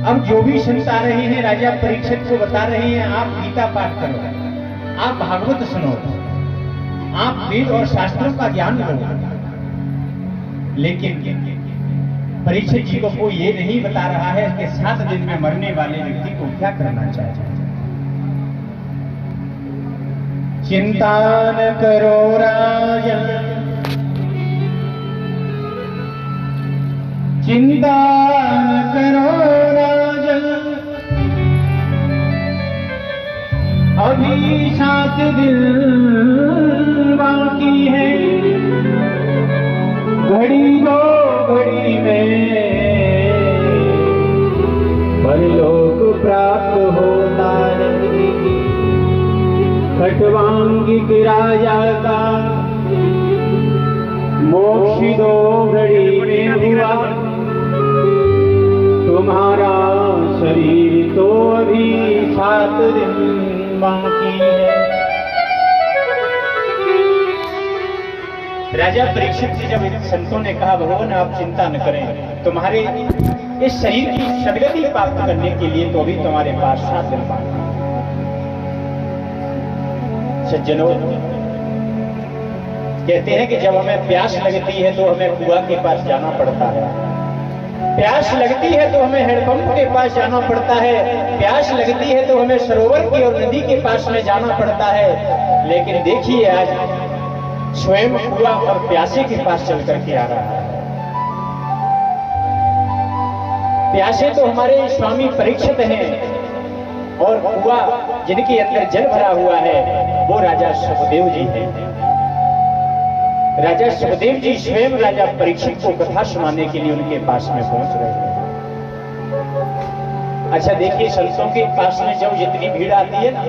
अब जो भी संत आ रहे हैं राजा परीक्षित को बता रहे हैं, आप गीता पाठ करो, आप भागवत सुनो, आप वेद और शास्त्रों का ज्ञान लो। लेकिन परीक्षित जी को कोई ये नहीं बता रहा है कि 7 दिन में मरने वाले व्यक्ति को क्या करना चाहिए। चिंता न करो राजन, चिंता न करो राजन, अभी 7 दिन बाकी है, घड़ी दो घड़ी में परलोक प्राप्त होता है। खटवांगिक राजा का मोक्ष 2 घड़ी में हुआ, तुम्हारा शरीर तो अभी 7 दिन बाकी है। राजा परीक्षित से जब संतों ने कहा भगवान आप चिंता न करें, तुम्हारे इस शरीर की सदगति प्राप्त करने के लिए तो अभी तुम्हारे पास 7 दिन बाकी है। सज्जनों, कहते हैं कि जब हमें प्यास लगती है तो हमें कुआं के पास जाना पड़ता है, प्यास लगती है तो हमें हैंडपंप के पास जाना पड़ता है, प्यास लगती है तो हमें सरोवर की और नदी के पास में जाना पड़ता है। लेकिन देखिए आज स्वयं कुआं और प्यासे के पास चल करके आ रहा है। प्यासे तो हमारे स्वामी परीक्षित हैं और कुआं जिनके अंदर जल भरा हुआ है वो राजा सुखदेव जी हैं। राजा सुखदेव जी स्वयं राजा परीक्षित को कथा सुनाने के लिए उनके पास में पहुंच रहे हैं। अच्छा देखिए, संतों के पास में जब जितनी भीड़ आती है ना,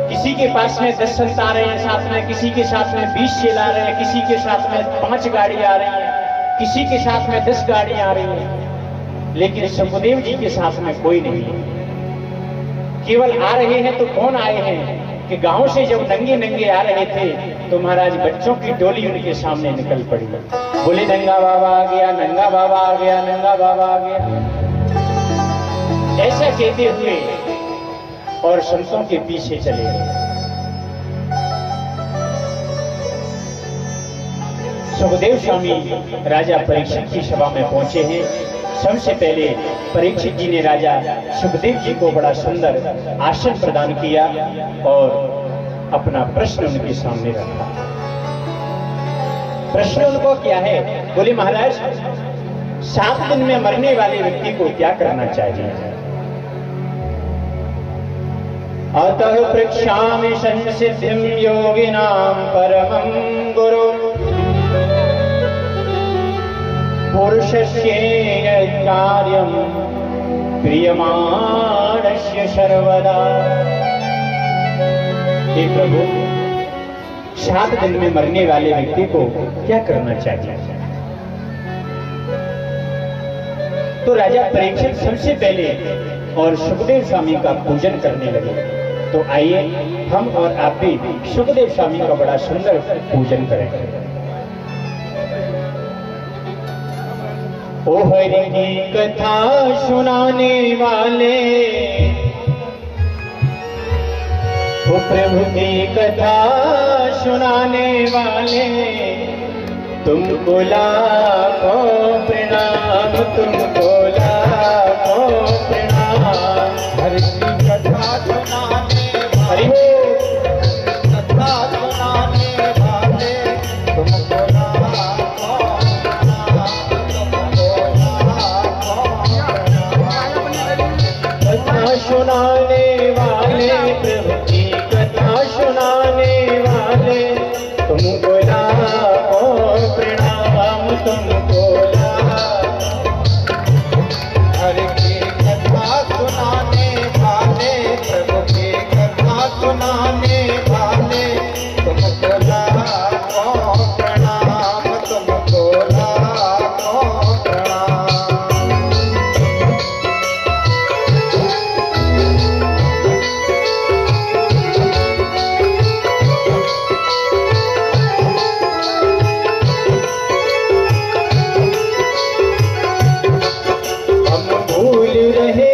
किसी के पास में 10 संत आ रहे हैं साथ में, किसी के साथ में 20 चेला आ रहे हैं, किसी के साथ में 5 गाड़ी आ रही है, किसी के साथ में 10 गाड़ियां आ रही हैं, लेकिन सुखदेव जी के साथ में कोई नहीं है। केवल आ रहे हैं तो कौन आए हैं कि गांव से जब नंगे नंगे आ रहे थे तो महाराज बच्चों की टोली उनके सामने निकल पड़ी, बोले नंगा बाबा आ गया, नंगा बाबा आ गया, नंगा बाबा आ गया, ऐसा कहते हुए और संतों के पीछे चले गए। सुखदेव स्वामी राजा परीक्षित की सभा में पहुंचे हैं। सबसे पहले परीक्षित जी ने राजा सुखदेव जी को बड़ा सुंदर आसन प्रदान किया और अपना प्रश्न उनके सामने रखा। प्रश्न उनको क्या है? बोले महाराज 7 दिन में मरने वाले व्यक्ति को क्या करना चाहिए? अतः पृच्छामि संसिद्धिं योगिनां परमं गुरु पुरुषस्य कार्यं क्रियमाणस्य सर्वदा। हे प्रभु, 7 दिन में मरने वाले व्यक्ति को क्या करना चाहिए? तो राजा परीक्षित सबसे पहले और सुखदेव स्वामी का पूजन करने लगे। तो आइए हम और आप भी सुखदेव स्वामी का बड़ा सुंदर पूजन करेंगे। ओ हरि की कथा सुनाने वाले, ओ प्रभु की कथा सुनाने वाले, तुमको लाखों प्रणाम, तुमको लाखों प्रणाम। हरि की कथा सुनाने वाले, कथा सुनाने वाले, तुमको लाखों कथा सुनाने वाले, प्रभु की कथा सुनाने वाले, तुमको लाखों प्रणाम, तुमको हरि की कथा सुनाने वाले, प्रभु की कथा सुनाने वाले, तुमको लाखों प्रणाम, तुमको लाखों प्रणाम। हम भूल रहे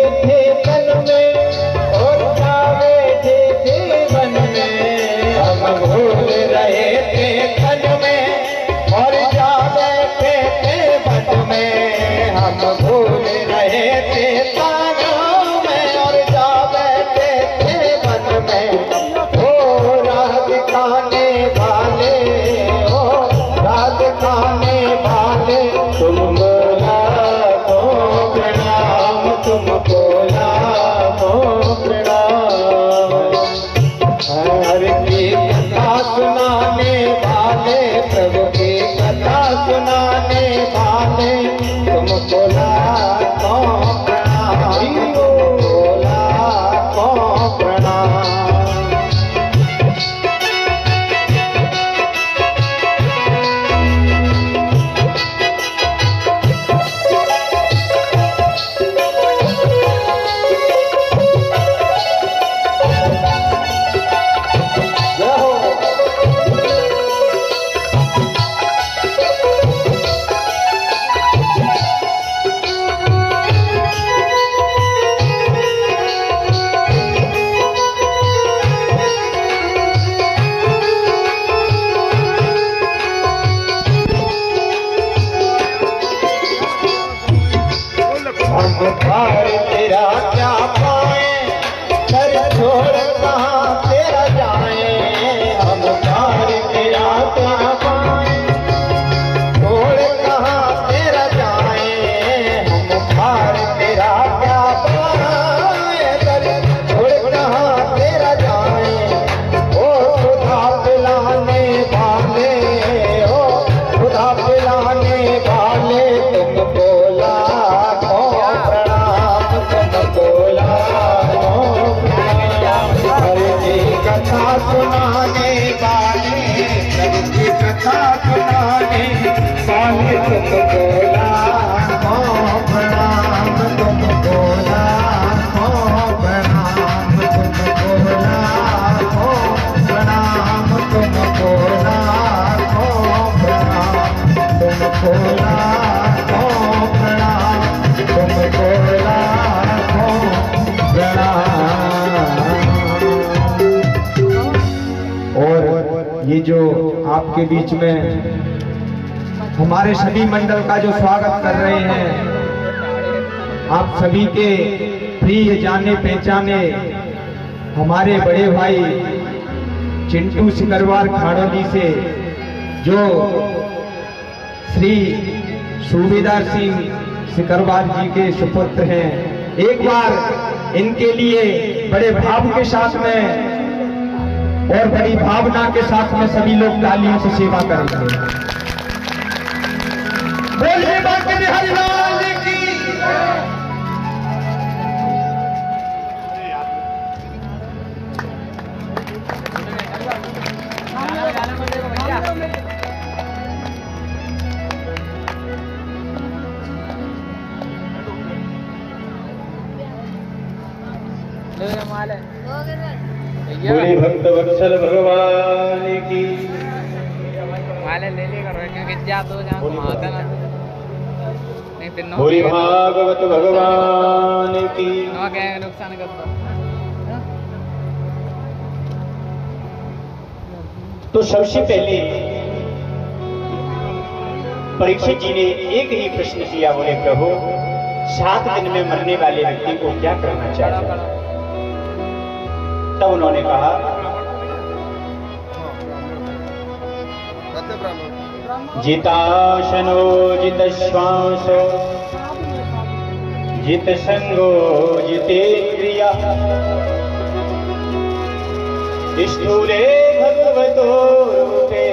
थे तारों में और जा बैठे थे वन में, ओ राह दिखाने वाले, ओ राह दिखाने वाले, तुमको लाखों प्रणाम, तुमको लाखों प्रणाम। हर की कथा सुनाने वाले, प्रभु की कथा सुनाने वाले, तुमको लाखों प्रणाम, तुमको लाखों प्रणाम। भार तेरा क्या पाए, घर छोड़ कहाँ तेरा जाए, हम भार तेरा क्या पाए, छोड़ कहाँ तेरा जाए, हम भार तेरा क्या पाए, घर छोड़ कहाँ तेरा जाए। ओ खुदा पिलाने वाले, ओ खुदा पिलाने वाले, तुमको लाखों प्रणाम, तुमको लाखों प्रणाम। हर की कथा सुनाने वाले, प्रभु की कथा सुनाने वाले, तुमको लाखों प्रणाम, तुमको लाखों प्रणाम, तुमको लाखों प्रणाम, तुमको लाखों प्रणाम, तुमको लाखों प्रणाम, तुमको लाखों प्रणाम। और ये जो आपके बीच में हमारे सभी मंडल का जो स्वागत कर रहे हैं, आप सभी के प्रिय जाने पहचाने हमारे बड़े भाई चिंटू सिकरवार खाड़ोली से, जो श्री सूबेदार सिंह सिकरवार जी के सुपुत्र हैं, एक बार इनके लिए बड़े भाव के साथ में और बड़ी भावना के साथ में सभी लोग तालियों से सेवा करेंगे। बोलिए बांके बिहारी लाल की। बोले भक्त वत्सल भगवान की। माले ले ले करो क्योंकि जा तो जहाँ घुमाता ना नहीं फिर नो बोले भागवत भगवान की। नो क्या नुकसान करता। तो सबसे पहले परीक्षित जी ने एक ही प्रश्न किया, बोले प्रभु 7 दिन में मरने वाले व्यक्ति को क्या करना चाहिए? तब उन्होंने कहा जिताशनो जित श्वासो जित संगो जितेन्द्रिया स्थूले भगवतो रूपे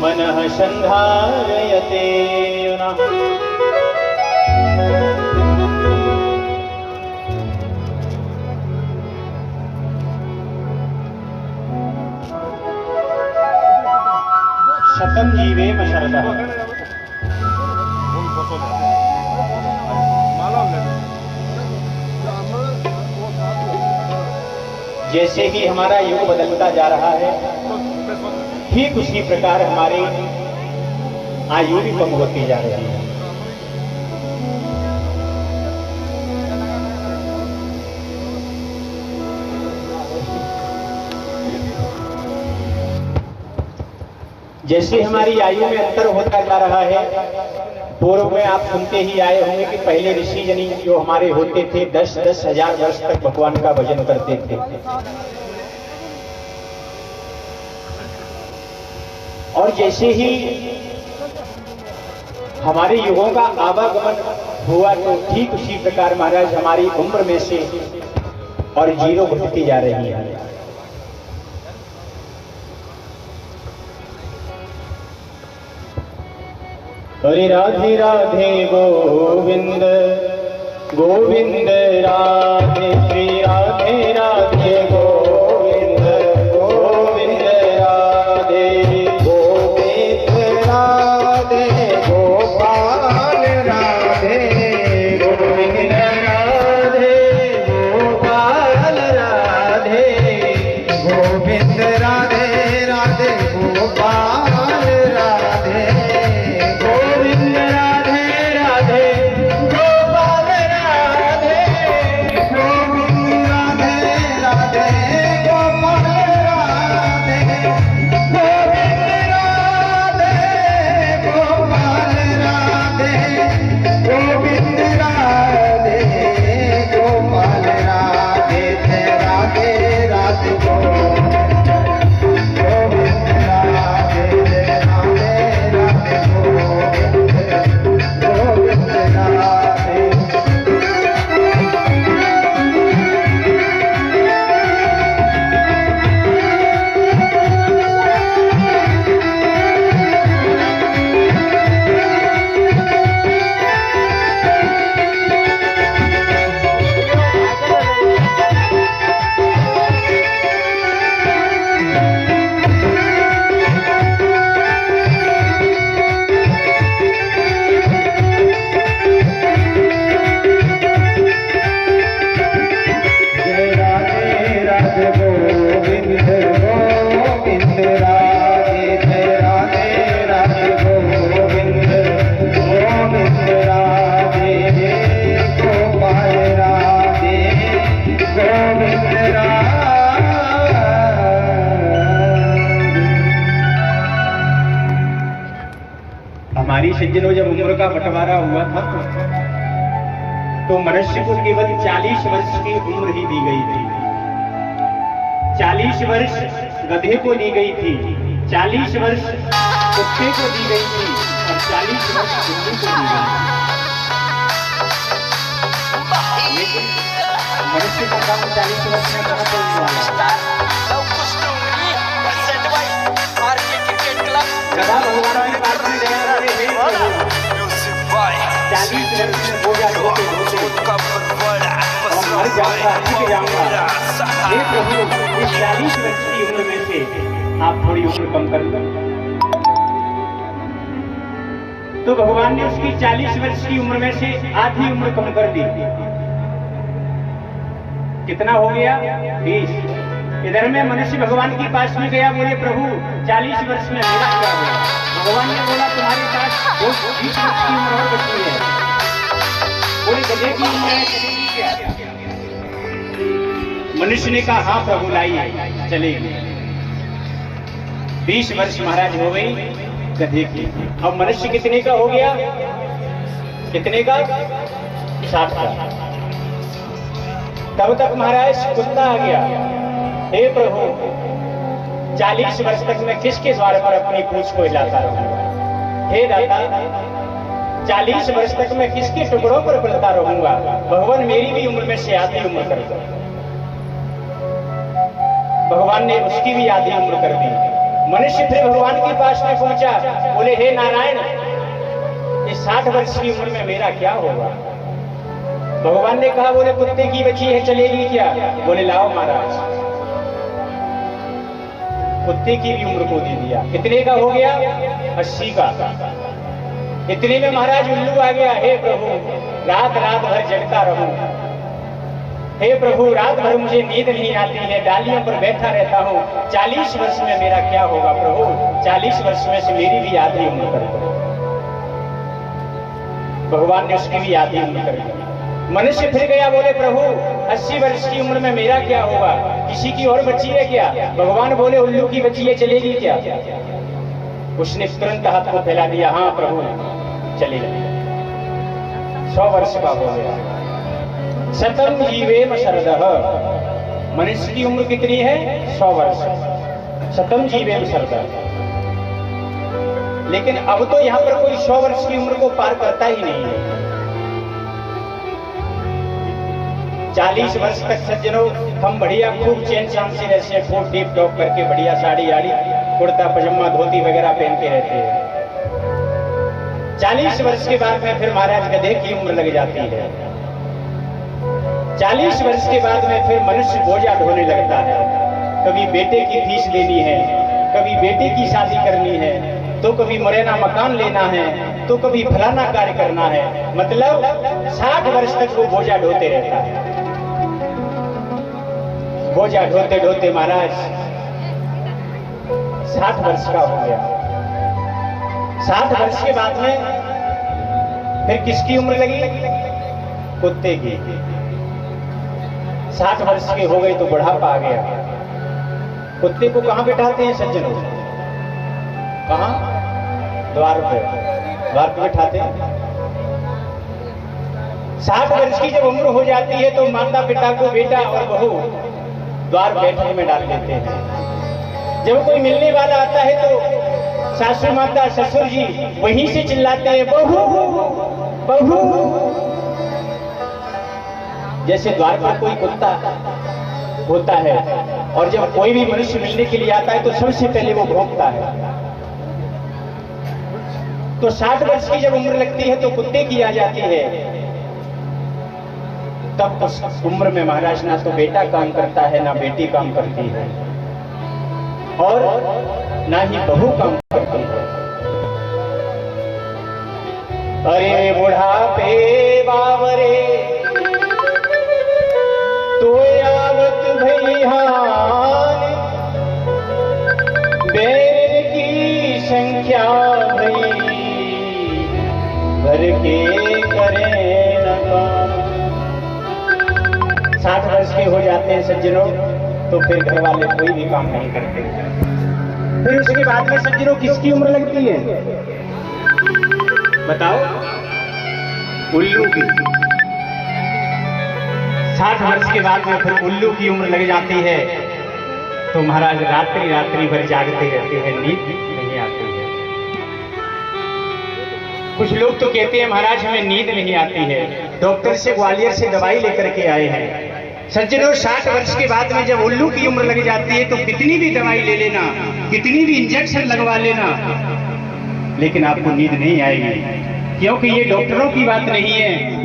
मनः संधारयते नः। शतम जीवेम शरदः। जैसे ही हमारा युग बदलता जा रहा है, ठीक उसी प्रकार हमारी आयु भी कम होती जा रही है। जैसे हमारी आयु में अंतर होता जा रहा है, पूर्व में आप सुनते ही आए होंगे कि पहले ऋषि जनी जो हमारे होते थे 10-10 हजार वर्ष तक भगवान का भजन करते थे। और जैसे ही हमारे युगों का आवागमन हुआ तो ठीक उसी प्रकार महाराज हमारी उम्र में से और जीरो घटती जा रही है। हरे राधे राधे गोविंद गोविंद राधे श्री राधे राधे गोविंद गोविंद राधे गोविंद राधे गोपाल राधे गोविंद राधे गोपाल राधे गोविंद राधे राधे गोपाल राधे गोविंद राधे राधे गोपाल राधे गोविंद राधे राधे गोपाल राधे गोविंद राधे गोपाल राधे गोविंद राधे गोपाल राधे राधे राधे गोविंद राधे राधे राधे गोविंद राधे। जय राधे राधे गोविंद गोविंद राधे जय राधे राधे गोविंद गोविंद राधे गोपाल राधे गोविंद राधे। हमारी सज्जनों जब उम्र का बंटवारा हुआ था तो मनुष्य को केवल 40 वर्ष की उम्र ही दी गई थी। 40 वर्ष गधे को दी गई थी, 40 वर्ष कुत्ते को दी गई थी और 40 वर्ष बिल्ली को दी गई थी। लेकिन मनुष्य का काम 40 वर्ष में कहाँ पहुंचने वाला? गधा भगवान की बात में गया, अरे हे प्रभु, 40 वर्ष में बोझा ढोते ढोते और मर जाऊंगा, ठीक जाऊंगा। हे प्रभु, इस 40 वर्ष की उम्र में से आप थोड़ी उम्र कम कर दो। तो भगवान ने उसकी 40 वर्ष की उम्र में से आधी उम्र कम कर दी। कितना हो गया? 20। इधर में मनुष्य भगवान के पास में गया, बोले प्रभु 40 वर्ष में मेरा क्या होगा? भगवान ने बोला तुम्हारे पास 20 वर्ष की उम्र और बची है। बोले गधे की उम्र है, चलेगी क्या? मनुष्य ने कहा हाँ प्रभु लाइए, चलेगी। 20 वर्ष महाराज हो गई गधे की। अब मनुष्य कितने का हो गया? कितने का? 60 का। तब तक महाराज कुत्ता आ गया, हे प्रभु 40 वर्ष तक मैं किसके द्वार पर अपनी पूंछ को हिलाता रहूंगा? हे दाता 40 वर्ष तक मैं किसके टुकड़ों पर पलता रहूंगा? भगवान मेरी भी उम्र में से आधी उम्र कर दो। भगवान ने उसकी भी आधी उम्र कर दी। मनुष्य फिर भगवान के पास में पहुंचा, बोले हे नारायण इस 60 वर्ष की उम्र में मेरा क्या होगा? भगवान ने कहा, बोले कुत्ते की बची है, चलेगी क्या? बोले लाओ महाराज, कुत्ते की भी उम्र को दे दिया। कितने का हो गया? 80 का। इतने में महाराज उल्लू आ गया, हे प्रभु रात रात भर जगता रहूं, हे प्रभु रात भर मुझे नींद नहीं आती है, डालियों पर बैठा रहता हूँ, 40 वर्ष में मेरा क्या होगा प्रभु? 40 वर्ष में से मेरी भी आधी उम्र कर दो। भगवान ने उसकी भी आधी उम्र कर दी। मनुष्य फिर गया, बोले प्रभु 80 वर्ष की उम्र में मेरा क्या होगा? किसी की और बची है क्या? भगवान बोले उल्लू की बची है, चलेगी क्या? उसने तुरंत हाथ को फैला दिया, हाँ प्रभु चलेगा। 100 वर्ष का हो गया। शतम जीवेम शरदः, मनुष्य की उम्र कितनी है? 100 वर्ष। शतम जीवेम शरदः। लेकिन अब तो यहां पर कोई 100 वर्ष की उम्र को पार करता ही नहीं है। 40 वर्ष तक सज्जनों हम बढ़िया खूब चैन शान से रहते, खूब टीप टॉप करके बढ़िया साड़ी आड़ी कुर्ता पजामा धोती वगैरह पहन के रहते हैं। 40 वर्ष के बाद में फिर महाराज गधे की उम्र लग जाती है। 40 वर्ष के बाद में फिर मनुष्य बोझा ढोने लगता है। कभी बेटे की फीस देनी है, कभी बेटे की शादी करनी है, तो कभी मुरैना मकान लेना है, तो कभी फलाना कार्य करना है। मतलब 60 वर्ष तक वो बोझा ढोते रहता है। बोझा ढोते ढोते महाराज 60 वर्ष का हो गया। 60 वर्ष के बाद में फिर किसकी उम्र लगी? कुत्ते की। 60 वर्ष के हो गए तो बुढ़ापा आ गया। कुत्ते को कहां बिठाते हैं सज्जनों? कहां? द्वार पे। द्वार पे बिठाते हैं। 60 वर्ष की जब उम्र हो जाती है तो माता पिता को बेटा और बहू द्वार बैठक में डाल देते हैं। जब कोई मिलने वाला आता है तो सासू माता ससुर जी वहीं से चिल्लाते हैं, बहू बहू। जैसे द्वार पर कोई कुत्ता होता है और जब कोई भी मनुष्य मिलने के लिए आता है तो सबसे पहले वो भौंकता है। तो 60 वर्ष की जब उम्र लगती है तो कुत्ते की आ जाती है। तब उस उम्र में महाराज ना तो बेटा काम करता है ना बेटी काम करती है और ना ही बहू काम करती है। अरे बुढ़ापे बावरे तो आवत भैहान, बैर की संख्या भई घर के करें न काम। 60 वर्ष के हो जाते हैं सज्जनों तो फिर घर वाले कोई भी काम नहीं करते। फिर उसके बाद में सज्जनों किसकी उम्र लगती है? बताओ? उल्लू की। 60 वर्ष के बाद में फिर उल्लू की उम्र लग जाती है तो महाराज रात्रि रात्रि भर जागते रहते हैं, नींद नहीं आती है। कुछ लोग तो कहते हैं महाराज हमें नींद नहीं आती है, डॉक्टर से ग्वालियर से दवाई लेकर के आए हैं। सज्जनों 60 वर्ष के बाद में जब उल्लू की उम्र लग जाती है तो कितनी भी दवाई ले लेना, कितनी भी इंजेक्शन लगवा लेना, लेकिन आपको नींद नहीं आएगी। क्योंकि ये डॉक्टरों की बात नहीं है,